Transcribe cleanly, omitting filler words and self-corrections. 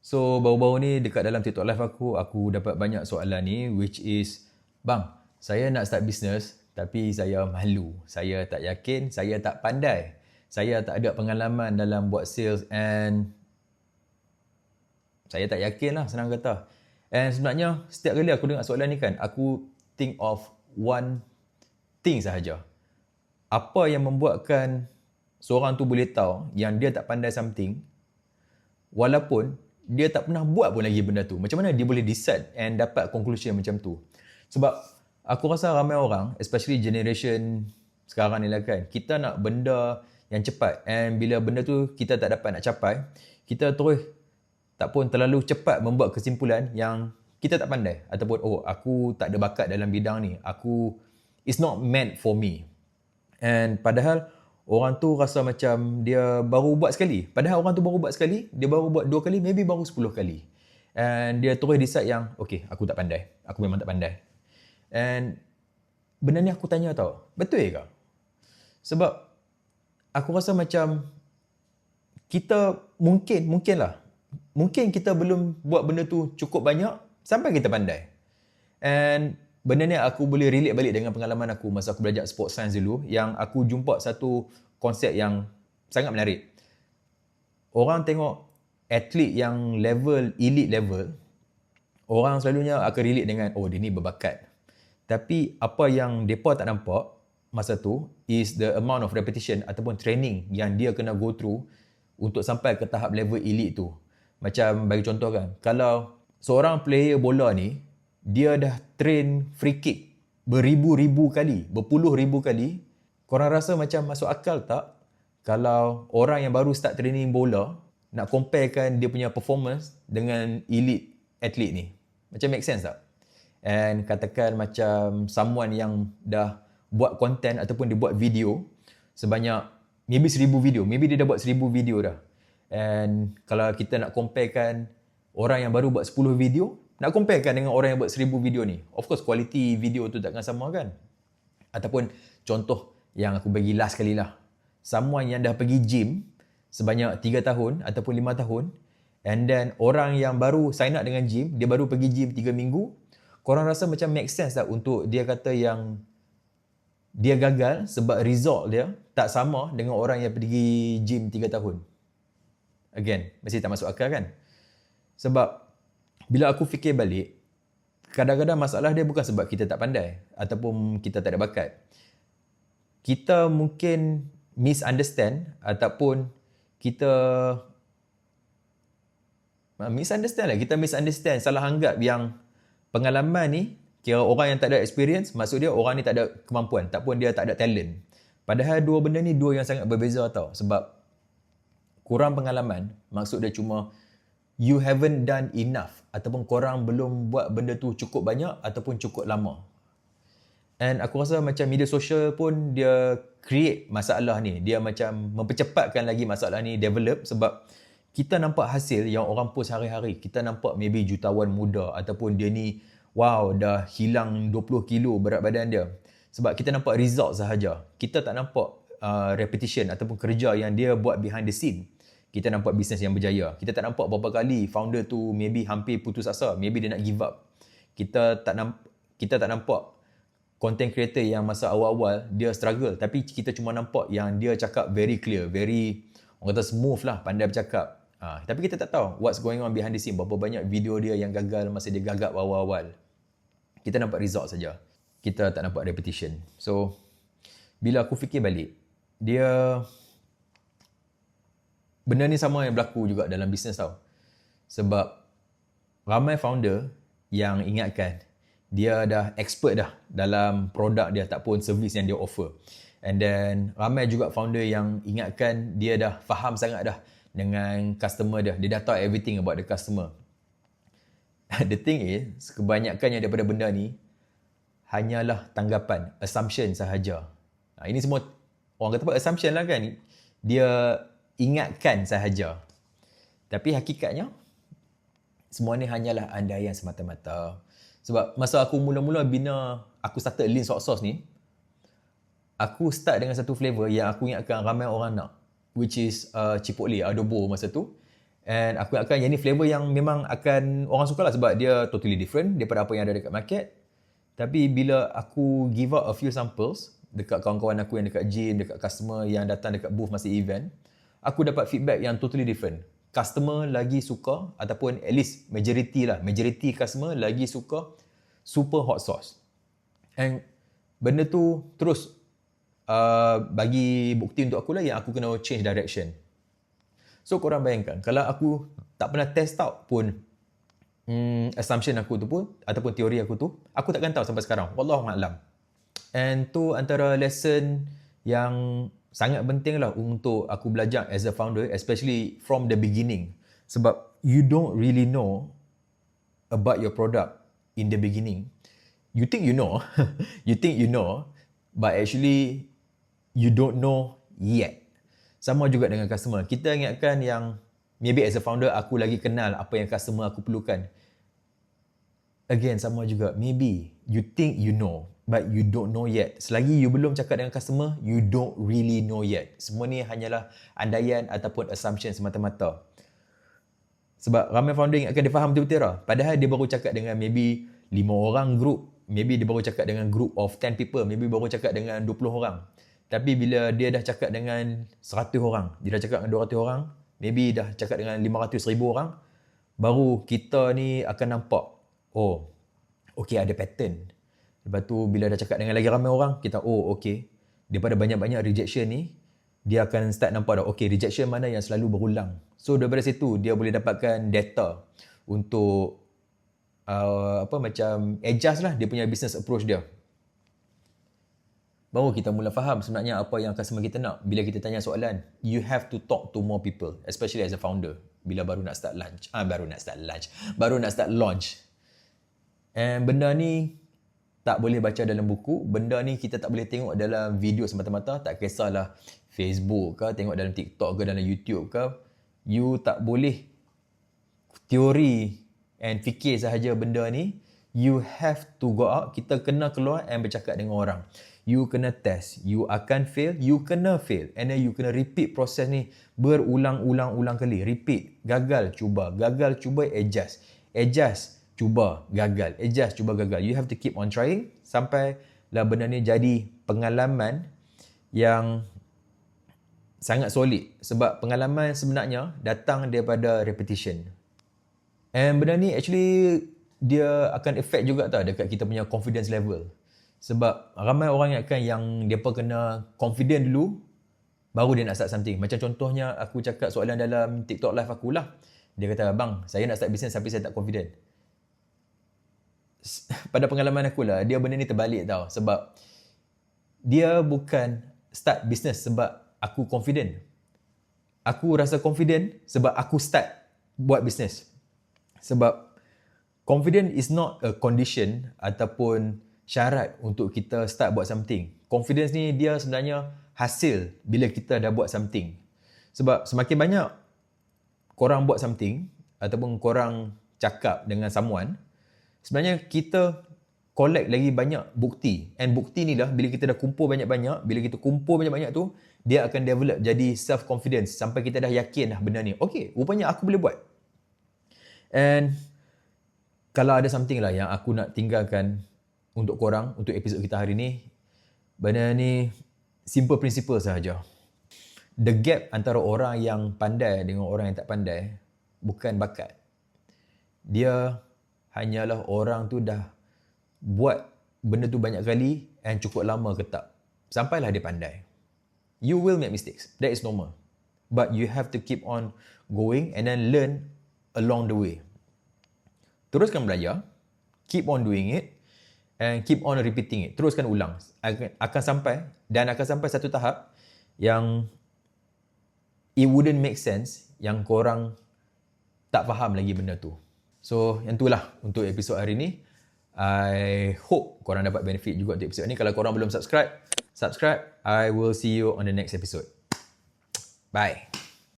So baru-baru ni dekat dalam TikTok live aku dapat banyak soalan ni, which is, bang, saya nak start business tapi saya malu, saya tak yakin, saya tak pandai, saya tak ada pengalaman dalam buat sales and saya tak yakin lah, senang kata. And sebenarnya setiap kali aku dengar soalan ni kan, aku think of one thing sahaja. Apa yang membuatkan seorang tu boleh tahu yang dia tak pandai something walaupun dia tak pernah buat pun lagi benda tu. Macam mana dia boleh decide and dapat conclusion macam tu? Sebab aku rasa ramai orang, especially generation sekarang ni lah kan, kita nak benda yang cepat, and bila benda tu kita tak dapat nak capai, kita terus tak pun terlalu cepat membuat kesimpulan yang kita tak pandai, ataupun aku tak ada bakat dalam bidang ni, it's not meant for me. And padahal orang tu rasa macam dia baru buat sekali. Padahal orang tu baru buat sekali, dia baru buat 2 kali, maybe baru 10 kali. And dia terus decide yang, okay, aku tak pandai. Aku memang tak pandai. And benda ni aku tanya tau, betul ke? Sebab aku rasa macam kita mungkin kita belum buat benda tu cukup banyak sampai kita pandai. And benda ni aku boleh relate balik dengan pengalaman aku masa aku belajar sport science dulu, yang aku jumpa satu konsep yang sangat menarik. Orang tengok atlet yang level elite level, orang selalunya akan relate dengan dia ni berbakat. Tapi apa yang depa tak nampak masa tu is the amount of repetition ataupun training yang dia kena go through untuk sampai ke tahap level elite tu. Macam bagi contoh kan, kalau seorang player bola ni dia dah train free kick beribu-ribu kali, berpuluh ribu kali, korang rasa macam masuk akal tak kalau orang yang baru start training bola nak comparekan dia punya performance dengan elite athlete ni? Macam make sense tak? And katakan macam someone yang dah buat content ataupun dia buat video sebanyak maybe 1000 video, maybe dia dah buat 1000 video dah. And kalau kita nak comparekan orang yang baru buat 10 video, nak comparekan dengan orang yang buat 1000 video ni, of course quality video tu takkan sama kan? Ataupun contoh yang aku bagi last kali lah, someone yang dah pergi gym sebanyak 3 tahun ataupun 5 tahun, and then orang yang baru sign up dengan gym, dia baru pergi gym 3 minggu, korang rasa macam make sense tak untuk dia kata yang dia gagal sebab result dia tak sama dengan orang yang pergi gym 3 tahun? Again, mesti tak masuk akal kan? Sebab bila aku fikir balik, kadang-kadang masalah dia bukan sebab kita tak pandai ataupun kita tak ada bakat. Kita mungkin misunderstand ataupun kita misunderstand, salah anggap yang pengalaman ni, kira orang yang tak ada experience, maksud dia orang ni tak ada kemampuan, tak pun dia tak ada talent. Padahal dua benda ni dua yang sangat berbeza tau. Sebab kurang pengalaman, maksud dia cuma you haven't done enough ataupun korang belum buat benda tu cukup banyak ataupun cukup lama. And aku rasa macam media sosial pun dia create masalah ni. Dia macam mempercepatkan lagi masalah ni develop sebab kita nampak hasil yang orang post hari-hari. Kita nampak maybe jutawan muda ataupun dia ni wow dah hilang 20 kilo berat badan dia. Sebab kita nampak result sahaja. Kita tak nampak repetition ataupun kerja yang dia buat behind the scene. Kita nampak bisnes yang berjaya. Kita tak nampak berapa kali founder tu maybe hampir putus asa, maybe dia nak give up. Kita tak nampak content creator yang masa awal-awal dia struggle, tapi kita cuma nampak yang dia cakap very clear, very orang kata smooth lah, pandai bercakap. Tapi kita tak tahu what's going on behind the scene, berapa banyak video dia yang gagal masa dia gagap awal-awal. Kita nampak result saja. Kita tak nampak repetition. So bila aku fikir balik, benda ni sama yang berlaku juga dalam bisnes tau. Sebab ramai founder yang ingatkan dia dah expert dah dalam produk dia ataupun servis yang dia offer. And then ramai juga founder yang ingatkan dia dah faham sangat dah dengan customer dia. Dia dah tahu everything about the customer. The thing is, kebanyakan yang daripada benda ni hanyalah tanggapan, assumption sahaja. Ini semua orang kata apa, assumption lah kan. Dia ingatkan sahaja. Tapi hakikatnya semua ni hanyalah andaian semata-mata. Sebab masa aku mula-mula bina, aku started Lean Soy Sauce ni, aku start dengan satu flavor yang aku ingatkan ramai orang nak, which is Chipotle adobo masa tu. And aku akan yang ni flavor yang memang akan orang suka lah sebab dia totally different daripada apa yang ada dekat market. Tapi bila aku give out a few samples dekat kawan-kawan aku yang dekat gym, dekat customer yang datang dekat booth masa event, aku dapat feedback yang totally different. Customer lagi suka, ataupun at least majority customer lagi suka super hot sauce. And benda tu terus bagi bukti untuk aku lah yang aku kena change direction. So korang bayangkan, kalau aku tak pernah test out pun assumption aku tu pun, ataupun teori aku tu, aku takkan tahu sampai sekarang. Wallahualam. And tu antara lesson yang sangat penting lah untuk aku belajar as a founder, especially from the beginning. Sebab you don't really know about your product in the beginning. You think you know, but actually you don't know yet. Sama juga dengan customer. Kita ingatkan yang maybe as a founder aku lagi kenal apa yang customer aku perlukan. Again, sama juga. Maybe you think you know, but you don't know yet. Selagi you belum cakap dengan customer, you don't really know yet. Semua ni hanyalah andaian ataupun assumption semata-mata. Sebab ramai founder ingatkan dia faham betul-betul lah. Padahal dia baru cakap dengan maybe 5 orang group. Maybe dia baru cakap dengan group of 10 people. Maybe baru cakap dengan 20 orang. Tapi bila dia dah cakap dengan 100 orang, dia dah cakap dengan 200 orang, maybe dah cakap dengan 500,000 orang, baru kita ni akan nampak, oh, okay ada pattern. Lepas tu bila dah cakap dengan lagi ramai orang, kita okay, daripada banyak-banyak rejection ni, dia akan start nampak dah, okay rejection mana yang selalu berulang. So daripada situ, dia boleh dapatkan data untuk macam adjust lah dia punya business approach dia. Baru kita mula faham sebenarnya apa yang customer kita nak. Bila kita tanya soalan, you have to talk to more people, especially as a founder. Bila baru nak start launch. And benda ni tak boleh baca dalam buku. Benda ni kita tak boleh tengok dalam video semata-mata. Tak kisahlah Facebook ke, tengok dalam TikTok ke, dalam YouTube ke. You tak boleh teori and fikir sahaja benda ni. You have to go out. Kita kena keluar and bercakap dengan orang. You kena test. You akan fail. You kena fail. And then you kena repeat proses ni berulang-ulang kali. Repeat. Gagal, cuba. Gagal, cuba, adjust. Adjust, cuba, gagal. Adjust, cuba, gagal. You have to keep on trying sampai lah benda ni jadi pengalaman yang sangat solid. Sebab pengalaman sebenarnya datang daripada repetition. And benda ni actually dia akan affect juga tau dekat kita punya confidence level. Sebab ramai orang ingatkan yang mereka kena confident dulu, baru dia nak start something. Macam contohnya aku cakap soalan dalam TikTok live aku lah. Dia kata, bang, saya nak start business tapi saya tak confident. Pada pengalaman aku lah, dia benda ni terbalik tau. Sebab dia bukan start business sebab aku confident. Aku rasa confident sebab aku start buat business. Sebab confident is not a condition ataupun syarat untuk kita start buat something. Confidence ni dia sebenarnya hasil bila kita dah buat something. Sebab semakin banyak korang buat something ataupun korang cakap dengan someone, sebenarnya kita collect lagi banyak bukti. And bukti ni lah bila kita dah kumpul banyak-banyak, bila kita kumpul banyak-banyak tu, dia akan develop jadi self-confidence sampai kita dah yakin dah benda ni. Okay, rupanya aku boleh buat. And kalau ada something lah yang aku nak tinggalkan untuk korang, untuk episod kita hari ni, benda ni simple principle sahaja. The gap antara orang yang pandai dengan orang yang tak pandai bukan bakat. Dia hanyalah orang tu dah buat benda tu banyak kali and cukup lama ke tak. Sampailah dia pandai. You will make mistakes. That is normal. But you have to keep on going and then learn along the way. Teruskan belajar. Keep on doing it. And keep on repeating it. Teruskan ulang. Akan sampai satu tahap yang it wouldn't make sense yang korang tak faham lagi benda tu. So, yang itulah untuk episod hari ni. I hope korang dapat benefit juga untuk episod ni. Kalau korang belum subscribe. I will see you on the next episode. Bye.